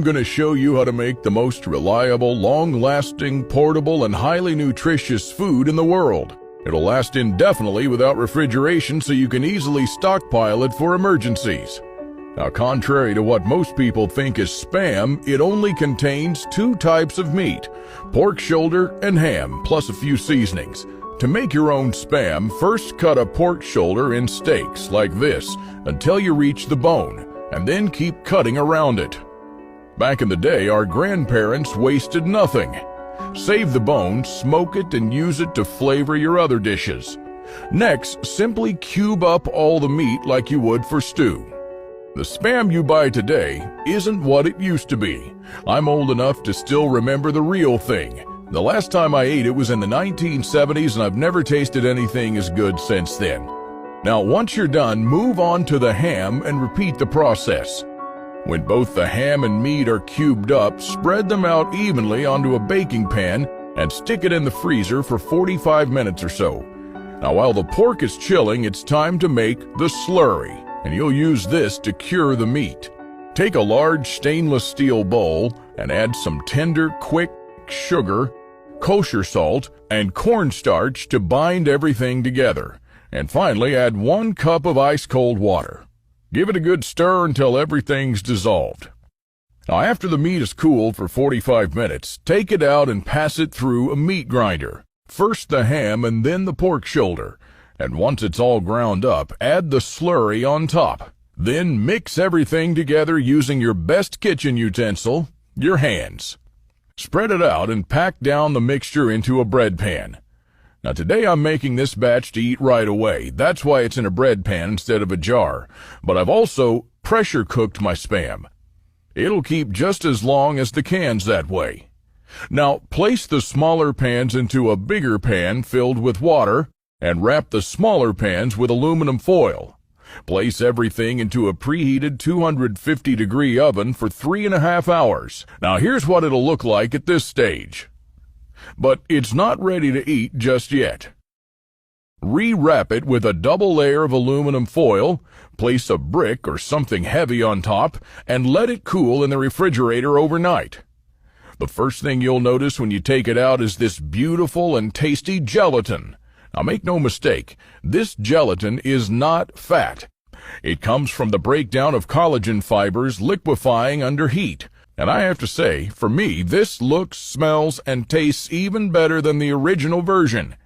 I'm going to show you how to make the most reliable, long-lasting, portable, and highly nutritious food in the world. It'll last indefinitely without refrigeration, so you can easily stockpile it for emergencies. Now, contrary to what most people think is Spam, it only contains 2 types of meat, pork shoulder and ham, plus a few seasonings. To make your own Spam, first cut a pork shoulder in steaks like this until you reach the bone, and then keep cutting around it. Back in the day, our grandparents wasted nothing. Save the bone, smoke it, and use it to flavor your other dishes. Next, simply cube up all the meat like you would for stew. The Spam you buy today isn't what it used to be. I'm old enough to still remember the real thing. The last time I ate it was in the 1970s, and I've never tasted anything as good since then. Now, once you're done, move on to the ham and repeat the process. When both the ham and meat are cubed up, spread them out evenly onto a baking pan and stick it in the freezer for 45 minutes or so. Now, while the pork is chilling, it's time to make the slurry, and you'll use this to cure the meat. Take a large stainless steel bowl and add some tender, quick sugar, kosher salt, and cornstarch to bind everything together. And finally, add 1 cup of ice-cold water. Give it a good stir until everything's dissolved. Now, after the meat is cooled for 45 minutes, take it out and pass it through a meat grinder. First the ham and then the pork shoulder. And once it's all ground up, add the slurry on top. Then mix everything together using your best kitchen utensil, your hands. Spread it out and pack down the mixture into a bread pan. Now, today I'm making this batch to eat right away. That's why it's in a bread pan instead of a jar. But I've also pressure cooked my Spam. It'll keep just as long as the cans that way. Now, place the smaller pans into a bigger pan filled with water, and wrap the smaller pans with aluminum foil. Place everything into a preheated 250-degree oven for 3.5 hours. Now, here's what it'll look like at this stage. But it's not ready to eat just yet. Rewrap it with a double layer of aluminum foil, place a brick or something heavy on top, and let it cool in the refrigerator overnight. The first thing you'll notice when you take it out is this beautiful and tasty gelatin. Now, make no mistake, this gelatin is not fat. It comes from the breakdown of collagen fibers liquefying under heat. And I have to say, for me, this looks, smells, and tastes even better than the original version.